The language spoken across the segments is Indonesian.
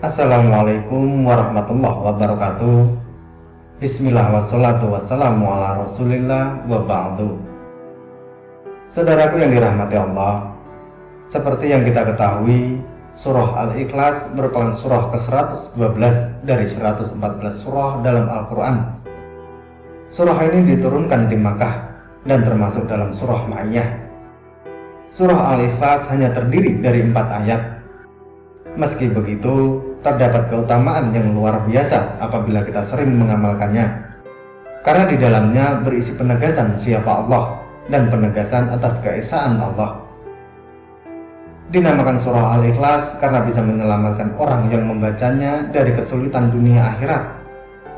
Assalamualaikum warahmatullahi wabarakatuh. Bismillah wassalatu wassalamu ala rasulillah wa ba'du. Saudaraku yang dirahmati Allah, seperti yang kita ketahui, surah Al-Ikhlas merupakan surah ke-112 dari 114 surah dalam Al-Quran. Surah ini diturunkan di Makkah dan termasuk dalam surah Ma'iyyah. Surah Al-Ikhlas hanya terdiri dari 4 ayat. Meski begitu, terdapat keutamaan yang luar biasa apabila kita sering mengamalkannya, karena di dalamnya berisi penegasan siapa Allah dan penegasan atas keesaan Allah. Dinamakan surah Al-Ikhlas karena bisa menyelamatkan orang yang membacanya dari kesulitan dunia akhirat,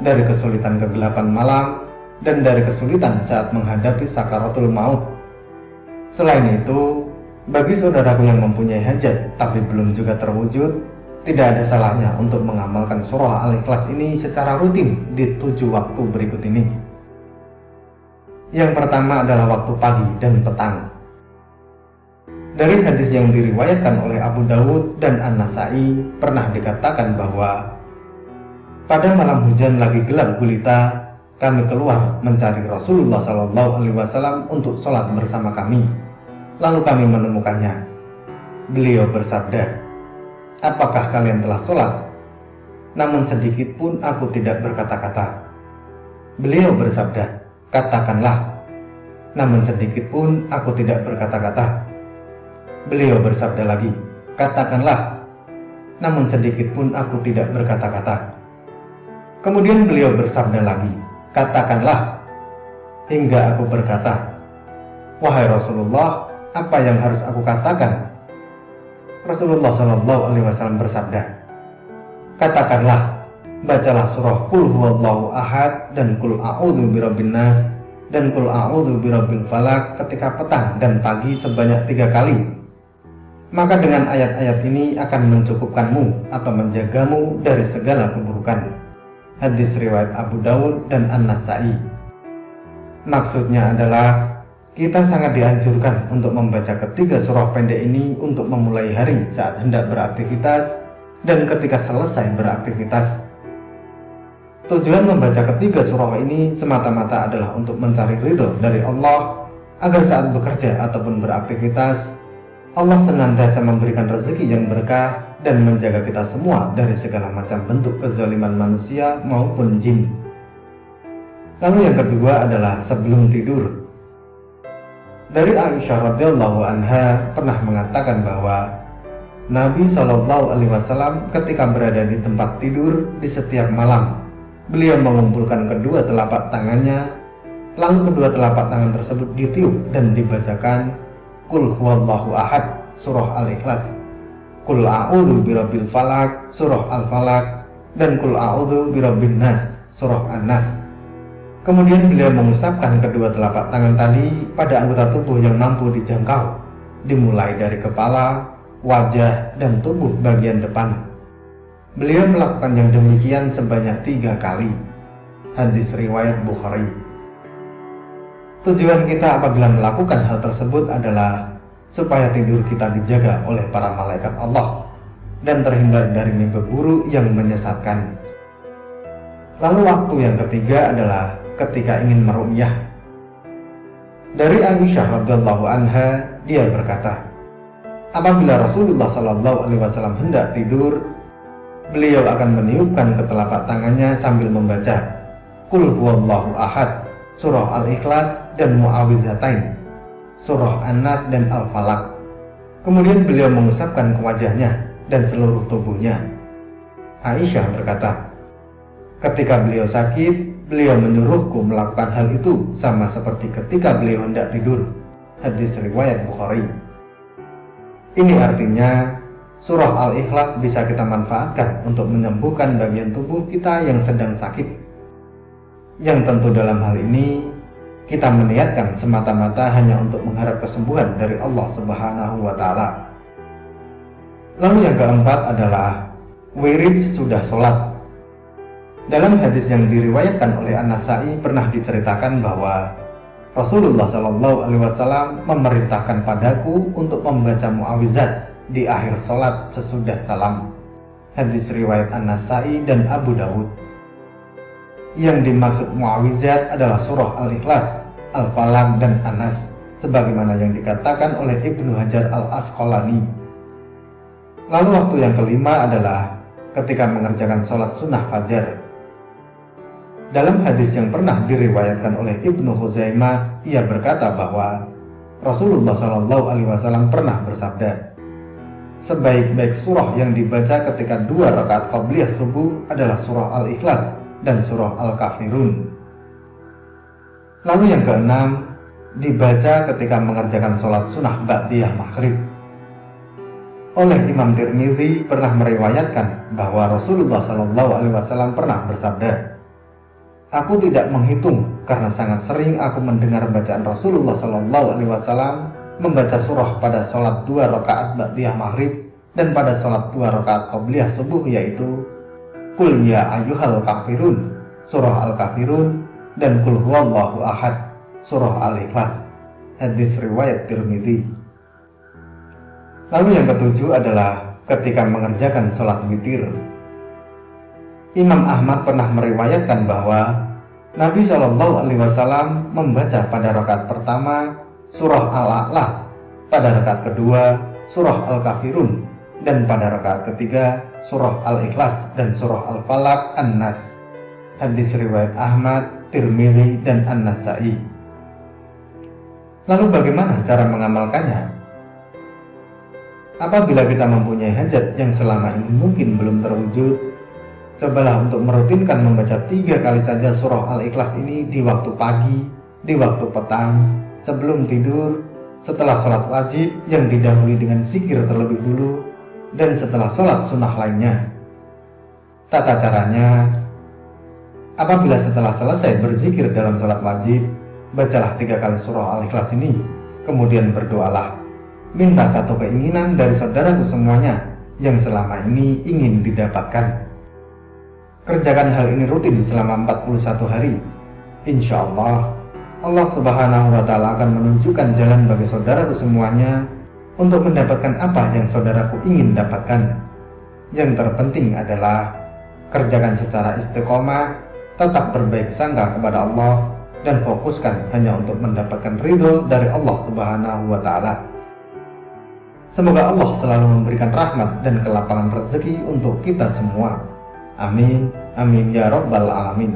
dari kesulitan kegelapan malam, dan dari kesulitan saat menghadapi sakaratul maut. Selain itu, bagi saudaraku yang mempunyai hajat tapi belum juga terwujud, tidak ada salahnya untuk mengamalkan surah Al-Ikhlas ini secara rutin di 7 waktu berikut ini. Yang pertama adalah waktu pagi dan petang. Dari hadis yang diriwayatkan oleh Abu Dawud dan An-Nasai, pernah dikatakan bahwa pada malam hujan lagi gelap gulita, kami keluar mencari Rasulullah SAW untuk sholat bersama kami. Lalu kami menemukannya. Beliau bersabda, "Apakah kalian telah sholat?" Namun sedikit pun aku tidak berkata-kata. Beliau bersabda, "Katakanlah." Namun sedikit pun aku tidak berkata-kata. Beliau bersabda lagi, "Katakanlah." Namun sedikit pun aku tidak berkata-kata. Kemudian beliau bersabda lagi, "Katakanlah." Hingga aku berkata, "Wahai Rasulullah, apa yang harus aku katakan?" Rasulullah SAW bersabda, "Katakanlah, bacalah surah Qul huwallahu ahad dan Qul a'udzu birabbin nas dan Qul a'udzu birabbil falaq ketika petang dan pagi sebanyak 3 kali. Maka dengan ayat-ayat ini akan mencukupkanmu atau menjagamu dari segala keburukan." Hadis riwayat Abu Dawud dan An-Nasai. Maksudnya adalah kita sangat dianjurkan untuk membaca ketiga surah pendek ini untuk memulai hari saat hendak beraktivitas dan ketika selesai beraktivitas. Tujuan membaca ketiga surah ini semata-mata adalah untuk mencari ridho dari Allah, agar saat bekerja ataupun beraktivitas, Allah senantiasa memberikan rezeki yang berkah dan menjaga kita semua dari segala macam bentuk kezaliman manusia maupun jin. Lalu yang kedua adalah sebelum tidur. Dari Aisyah radhiyallahu anha pernah mengatakan bahwa Nabi SAW ketika berada di tempat tidur di setiap malam, beliau mengumpulkan kedua telapak tangannya, lalu kedua telapak tangan tersebut ditiup dan dibacakan Qul huwallahu ahad, surah Al-Ikhlas, Qul a'udzu birabbil falaq, surah Al-Falaq, dan Qul a'udzu birabbin nas, surah An-Nas. Kemudian beliau mengusapkan kedua telapak tangan tadi pada anggota tubuh yang mampu dijangkau, dimulai dari kepala, wajah, dan tubuh bagian depan. Beliau melakukan yang demikian sebanyak 3 kali. Hadis riwayat Bukhari. Tujuan kita apabila melakukan hal tersebut adalah supaya tidur kita dijaga oleh para malaikat Allah dan terhindar dari mimpi buruk yang menyesatkan. Lalu waktu yang ketiga adalah ketika ingin meru'yah. Dari Aisyah radhiyallahu anha, dia berkata, apabila Rasulullah SAW hendak tidur, beliau akan meniupkan ke telapak tangannya sambil membaca Qul huwallahu ahad, surah Al-Ikhlas dan Mu'awwidzatain, surah An-Nas dan Al-Falaq. Kemudian beliau mengusapkan ke wajahnya dan seluruh tubuhnya. Aisyah berkata, ketika beliau sakit, beliau menyuruhku melakukan hal itu sama seperti ketika beliau hendak tidur. Hadis riwayat Bukhari. Ini artinya surah Al-Ikhlas bisa kita manfaatkan untuk menyembuhkan bagian tubuh kita yang sedang sakit. Yang tentu dalam hal ini kita meniatkan semata-mata hanya untuk mengharap kesembuhan dari Allah Subhanahu wa Ta'ala. Lalu yang keempat adalah wirid sesudah sholat. Dalam hadis yang diriwayatkan oleh An-Nasai pernah diceritakan bahwa Rasulullah SAW memerintahkan padaku untuk membaca mu'awizat di akhir sholat sesudah salam. Hadis riwayat An-Nasai dan Abu Dawud. Yang dimaksud muawizat adalah surah Al-Ikhlas, Al-Falaq dan An-Nas, sebagaimana yang dikatakan oleh Ibnu Hajar Al-Asqalani. Lalu waktu yang kelima adalah ketika mengerjakan sholat sunnah fajar. Dalam hadis yang pernah diriwayatkan oleh Ibnu Khuzaimah, ia berkata bahwa Rasulullah SAW pernah bersabda, sebaik-baik surah yang dibaca ketika 2 rakaat qabliyah subuh adalah surah Al-Ikhlas dan surah Al-Kafirun. Lalu yang keenam, dibaca ketika mengerjakan sholat sunnah ba'diyah maghrib. Oleh Imam Tirmidzi pernah meriwayatkan bahwa Rasulullah SAW pernah bersabda, aku tidak menghitung karena sangat sering aku mendengar bacaan Rasulullah SAW membaca surah pada sholat 2 rakaat ba'diyah maghrib dan pada sholat 2 rakaat qabliyah subuh, yaitu Qul ya ayyuhal kafirun, surah Al-Kafirun, dan Qul huwallahu ahad, surah Al-Ikhlas. Hadis riwayat Tirmidzi. Lalu yang ketujuh adalah ketika mengerjakan sholat witir. Imam Ahmad pernah meriwayatkan bahwa Nabi SAW membaca pada rakaat pertama surah Al-A'la, pada rakaat kedua surah Al-Kafirun, dan pada rakaat ketiga surah Al-Ikhlas dan surah Al-Falaq, An-Nas. Hadis riwayat Ahmad, Tirmidzi, dan An-Nasai. Lalu bagaimana cara mengamalkannya? Apabila kita mempunyai hajat yang selama ini mungkin belum terwujud, cobalah untuk merutinkan membaca 3 kali saja surah Al-Ikhlas ini di waktu pagi, di waktu petang, sebelum tidur, setelah sholat wajib yang didahului dengan zikir terlebih dulu, dan setelah sholat sunnah lainnya. Tata caranya, apabila setelah selesai berzikir dalam sholat wajib, bacalah 3 kali surah Al-Ikhlas ini, kemudian berdoalah. Minta satu keinginan dari saudaraku semuanya yang selama ini ingin didapatkan. Kerjakan hal ini rutin selama 41 hari. Insya Allah, Allah Subhanahu wa Ta'ala akan menunjukkan jalan bagi saudaraku semuanya untuk mendapatkan apa yang saudaraku ingin dapatkan. Yang terpenting adalah kerjakan secara istiqomah, tetap berbaik sangka kepada Allah, dan fokuskan hanya untuk mendapatkan ridho dari Allah Subhanahu wa Ta'ala. Semoga Allah selalu memberikan rahmat dan kelapangan rezeki untuk kita semua. Amin, amin ya rabbal alamin.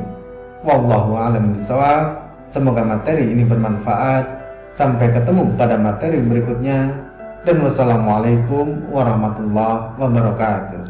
Wallahu a'lam bishawab. Semoga materi ini bermanfaat. Sampai ketemu pada materi berikutnya. Dan wassalamualaikum warahmatullahi wabarakatuh.